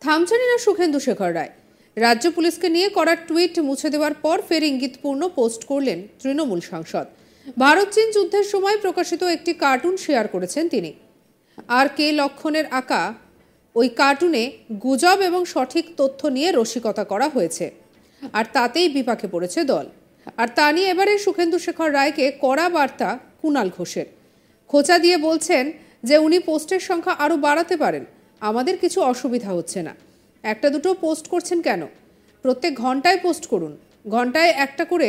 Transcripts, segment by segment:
থামছেন না সুখেন্দু শেখর রায়। রাজ্য পুলিশকে নিয়ে করা টুইট মুছে দেওয়ার পর ফের ইঙ্গিতপূর্ণ পোস্ট করলেন তৃণমূল সাংসদ। ভারত চীন যুদ্ধের সময় প্রকাশিত একটি কার্টুন শেয়ার করেছেন তিনি। আর কে লক্ষণের আঁকা ওই কার্টুনে গুজব এবং সঠিক তথ্য নিয়ে রসিকতা করা হয়েছে, আর তাতেই বিপাকে পড়েছে দল। আর তা নিয়ে এবারে সুখেন্দু শেখর রায়কে কড়া বার্তা কুণাল ঘোষের। খোঁচা দিয়ে বলছেন যে উনি পোস্টের সংখ্যা আরও বাড়াতে পারেন, আমাদের কিছু অসুবিধা হচ্ছে না। একটা দুটো পোস্ট করছেন কেন? প্রত্যেক ঘন্টায় পোস্ট করুন, ঘন্টায় একটা করে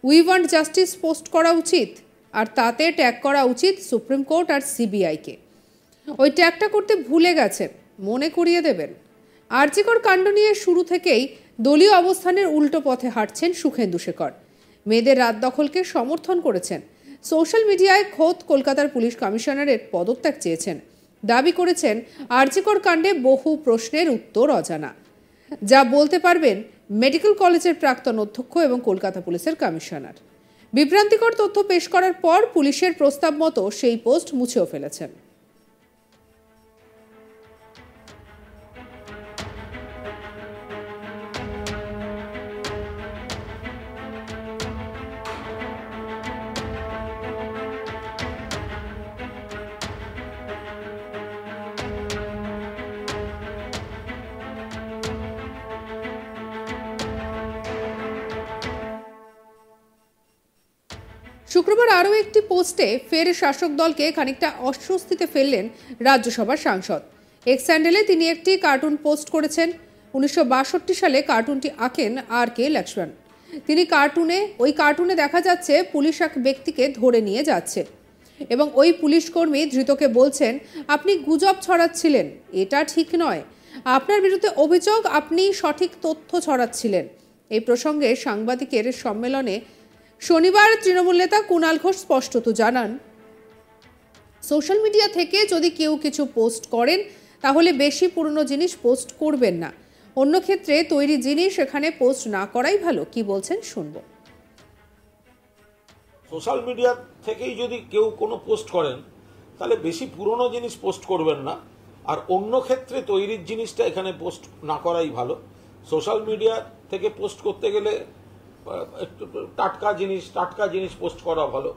উই ওয়ান্ট জাস্টিস পোস্ট করা উচিত, আর তাতে ট্যাগ করা উচিত সুপ্রিম কোর্ট আর সিবিআইকে। ওই ট্যাগটা করতে ভুলে গেছেন, মনে করিয়ে দেবেন। আরজিকর কাণ্ড নিয়ে শুরু থেকেই দলীয় অবস্থানের উল্টো পথে হাঁটছেন সুখেন্দু শেখর। মেয়েদের রাত দখলকে সমর্থন করেছেন। সোশ্যাল মিডিয়ায় খোদ কলকাতার পুলিশ কমিশনারের পদত্যাগ চেয়েছেন। দাবি করেছেন আরজিকর কাণ্ডে বহু প্রশ্নের উত্তর অজানা, যা বলতে পারবেন মেডিকেল কলেজের প্রাক্তন অধ্যক্ষ এবং কলকাতা পুলিশের কমিশনার। বিভ্রান্তিকর তথ্য পেশ করার পর পুলিশের প্রস্তাব মতো সেই পোস্ট মুছেও ফেলেছেন। শুক্রবার আরও একটি পোস্টে ফের শাসক দলকে খানিকটা অস্বস্তিতে ফেললেন রাজ্যসভার সাংসদ। এক্স হ্যান্ডেলে তিনি একটি কার্টুন পোস্ট করেছেন। 1962 সালে কার্টুনটি আঁকেন আর কে লক্ষ্মণ। তিনি ওই কার্টুনে দেখা যাচ্ছে পুলিশ এক ব্যক্তিকে ধরে নিয়ে যাচ্ছে এবং ওই পুলিশ কর্মী ধৃতকে বলছেন, আপনি গুজব ছড়াচ্ছিলেন, এটা ঠিক নয়, আপনার বিরুদ্ধে অভিযোগ, আপনি সঠিক তথ্য ছড়াচ্ছিলেন। এই প্রসঙ্গে সাংবাদিকের সম্মেলনে শনিবার তৃণমূল নেতা কুণাল ঘোষ স্পষ্টত জানান, সোশ্যাল মিডিয়া থেকে যদি কেউ কিছু পোস্ট করেন তাহলে বেশি পুরনো জিনিস পোস্ট করবেন না, অন্য ক্ষেত্রে তৈরি জিনিস এখানে পোস্ট না করাই ভালো। কি বলছেন শুনবো। সোশ্যাল মিডিয়া থেকেই যদি কেউ কোনো পোস্ট করেন তাহলে বেশি পুরনো জিনিস পোস্ট করবেন না, আর অন্য ক্ষেত্রে তৈরির জিনিসটা এখানে পোস্ট না করাই ভালো। সোশ্যাল মিডিয়া থেকে পোস্ট করতে গেলে একটু টাটকা জিনিস পোস্ট করা ভালো।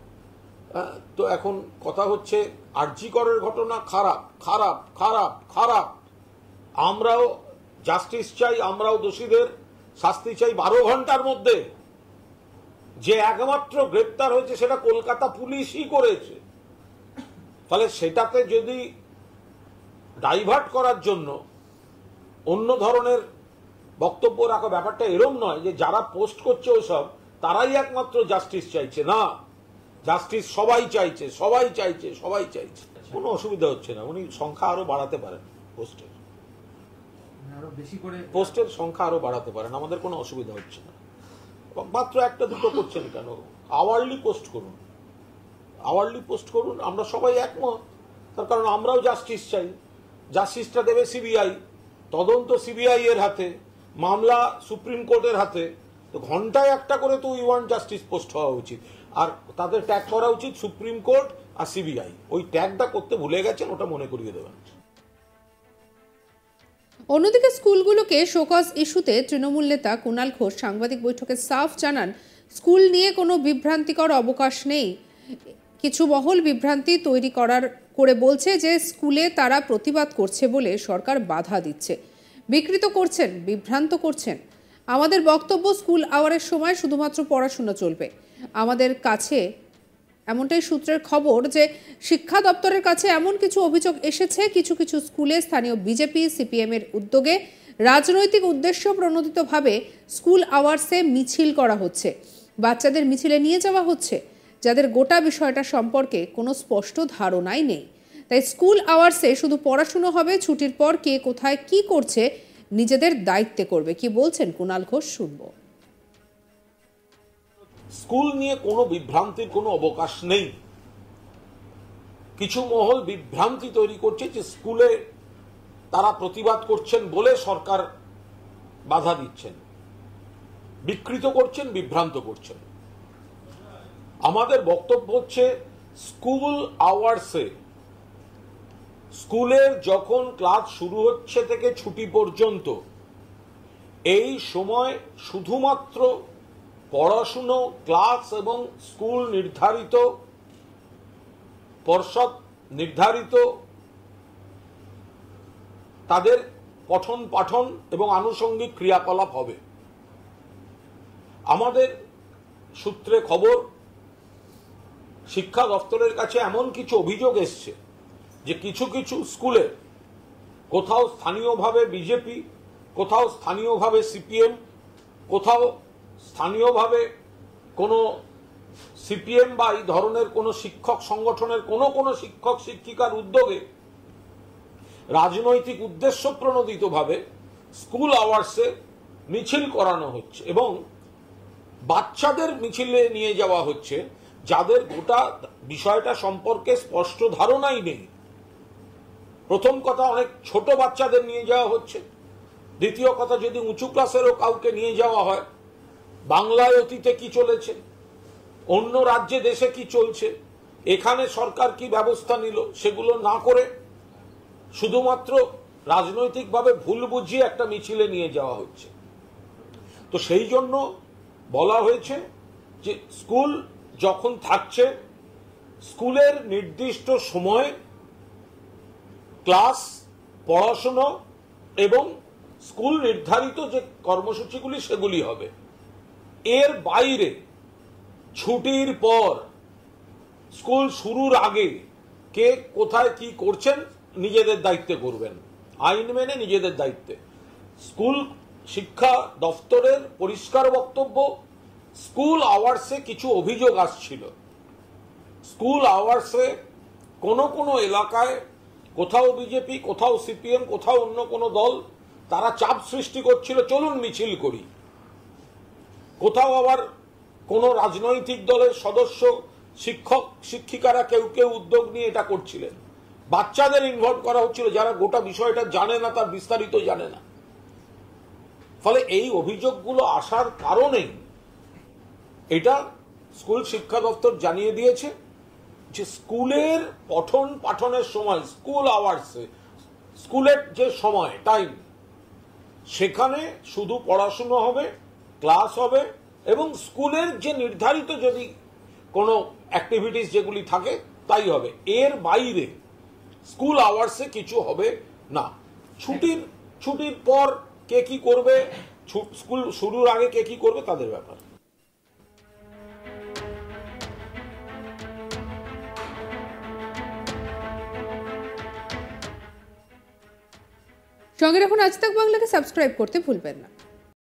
তো এখন কথা হচ্ছে আরজিকরের ঘটনা খারাপ খারাপ খারাপ খারাপ, আমরাও জাস্টিস চাই, আমরাও দোষীদের শাস্তি চাই 12 ঘন্টার মধ্যে। যে একমাত্র গ্রেপ্তার হয়েছে সেটা কলকাতা পুলিশই করেছে, ফলে সেটাতে যদি ডাইভার্ট করার জন্য অন্য ধরনের বক্তব্য রাখা, ব্যাপারটা এরম নয় যে যারা পোস্ট করছে ওসব তারাই একমাত্র জাস্টিস চাইছে, না, জাস্টিস সবাই চাইছে, সবাই চাইছে, সবাই চাইছে। কোনো অসুবিধা হচ্ছে না, উনি সংখ্যা আরো বাড়াতে পারেন, পোস্টের সংখ্যা আরো বাড়াতে পারেন, আমাদের কোনো অসুবিধা হচ্ছে না। মাত্র একটা দুটো করছেন কেন? আওয়ারলি পোস্ট করুন, আমরা সবাই একমত। তার কারণ আমরাও জাস্টিস চাই। জাস্টিসটা দেবে সিবিআই, তদন্ত সিবিআই এর হাতে, মামলা সুপ্রিম কোর্টের হাতে। তো ঘন্টায় একটা করে তো উই ওয়ান্ট জাস্টিস পোস্ট হওয়া উচিত, আর তাদের ট্যাগ করা উচিত সুপ্রিম কোর্ট আর সিবিআই। ওই ট্যাগটা করতে ভুলে গেছেন, ওটা মনে করিয়ে দেবেন। অন্যদিকে স্কুলগুলোকে শোকজ ইস্যুতে তৃণমূল নেতা কুণাল ঘোষ সাংবাদিক বৈঠকে সাফ জানান, স্কুল নিয়ে কোনো বিভ্রান্তিকর অবকাশ নেই। কিছু মহল বিভ্রান্তি তৈরি করে বলছে যে স্কুলে তারা প্রতিবাদ করছে বলে সরকার বাধা দিচ্ছে, বিকৃত করছেন, বিভ্রান্ত করছেন। আমাদের বক্তব্য, স্কুল আওয়ারের সময় শুধুমাত্র পড়াশোনা চলবে। আমাদের কাছে এমনটাই সূত্রের খবর যে শিক্ষা দপ্তরের কাছে এমন কিছু অভিযোগ এসেছে, কিছু কিছু স্কুলে স্থানীয় বিজেপি সিপিএম এর উদ্যোগে রাজনৈতিক উদ্দেশ্য প্রণোদিতভাবে স্কুল আওয়ার্সে মিছিল করা হচ্ছে, বাচ্চাদের মিছিলে নিয়ে যাওয়া হচ্ছে, যাদের গোটা বিষয়টা সম্পর্কে কোনো স্পষ্ট ধারণাই নেই। তাই স্কুল আওয়ার্সে শুধু পড়াশুনো হবে, ছুটির পর কে কোথায় কি করছে নিজেদের দায়িত্বে করবে। কি বলছেন কুণাল ঘোষ শুনবো। স্কুল নিয়ে কোনো বিভ্রান্তির কোনো অবকাশ নেই। কিছু মহল বিভ্রান্তি তৈরি করছে যে স্কুলে তারা প্রতিবাদ করছেন বলে সরকার বাধা দিচ্ছেন, বিকৃত করছেন, বিভ্রান্ত করছেন। আমাদের বক্তব্য হচ্ছে স্কুল আওয়ার্সে স্কুলের যখন ক্লাস শুরু হচ্ছে থেকে ছুটি পর্যন্ত এই সময় শুধুমাত্র পড়াশুনো, ক্লাস এবং স্কুল নির্ধারিত, পর্ষদ নির্ধারিত তাদের পঠন পাঠন এবং আনুষঙ্গিক ক্রিয়াকলাপ হবে। আমাদের সূত্রে খবর, শিক্ষা দপ্তরের কাছে এমন কিছু অভিযোগ এসছে যে কিছু কিছু স্কুলে কোথাও স্থানীয়ভাবে বিজেপি, কোথাও স্থানীয়ভাবে সিপিএম, কোথাও স্থানীয়ভাবে কোনো সিপিএম বা এই ধরনের কোনো শিক্ষক সংগঠনের কোনো শিক্ষক শিক্ষিকার উদ্যোগে রাজনৈতিক উদ্দেশ্য প্রণোদিতভাবে স্কুল আওয়ার্সে মিছিল করানো হচ্ছে এবং বাচ্চাদের মিছিলে নিয়ে যাওয়া হচ্ছে যাদের গোটা বিষয়টা সম্পর্কে স্পষ্ট ধারণাই নেই। প্রথম কথা, অনেক ছোট বাচ্চাদের নিয়ে যাওয়া হচ্ছে। দ্বিতীয় কথা, যদি উঁচু ক্লাসেরও কাউকে নিয়ে যাওয়া হয়, বাংলায় অতীতে কি চলেছে, অন্য রাজ্যে দেশে কি চলছে, এখানে সরকার কি ব্যবস্থা নিল, সেগুলো না করে শুধুমাত্র রাজনৈতিকভাবে ভুল বুঝিয়ে একটা মিছিলে নিয়ে যাওয়া হচ্ছে। তো সেই জন্য বলা হয়েছে যে স্কুল যখন থাকছে, স্কুলের নির্দিষ্ট সময় ক্লাস, পড়াশুনো এবং স্কুল নির্ধারিত যে কর্মসূচিগুলি সেগুলি হবে। এর বাইরে ছুটির পর, স্কুল শুরুর আগে কে কোথায় কি করছেন নিজেদের দায়িত্বে করবেন, আইন মেনে নিজেদের দায়িত্বে। স্কুল শিক্ষা দপ্তরের পরিষ্কার বক্তব্য, স্কুল আওয়ার্সে কিছু অভিযোগ আসছিল। স্কুল আওয়ার্সে কোনো এলাকায় কোথাও বিজেপি, কোথাও সিপিএম, কোথাও অন্য কোনো দল তারা চাপ সৃষ্টি করছিল, চলুন মিছিল করি। কোথাও আবার কোনো রাজনৈতিক দলের সদস্য, শিক্ষক শিক্ষিকারা কেউ উদ্যোগ নিয়ে এটা করছিলেন। বাচ্চাদের ইনভলভ করা হচ্ছিল যারা গোটা বিষয়টা জানে না, তার বিস্তারিত জানে না। ফলে এই অভিযোগগুলো আসার কারণেই এটা স্কুল শিক্ষা দপ্তর জানিয়ে দিয়েছে যে স্কুলের পঠন পাঠনের সময়, স্কুল আওয়ার্সে, স্কুলের যে সময় টাইম, সেখানে শুধু পড়াশুনো হবে, ক্লাস হবে এবং স্কুলের যে নির্ধারিত যদি কোনো অ্যাক্টিভিটিস যেগুলি থাকে তাই হবে। এর বাইরে স্কুল আওয়ার্সে কিছু হবে না। ছুটির পর কে কি করবে, স্কুল শুরুর আগে কে কি করবে তাদের ব্যাপার। সঙ্গে রাখুন আজ তাক বাংলাকে, সাবস্ক্রাইব করতে ভুলবেন না।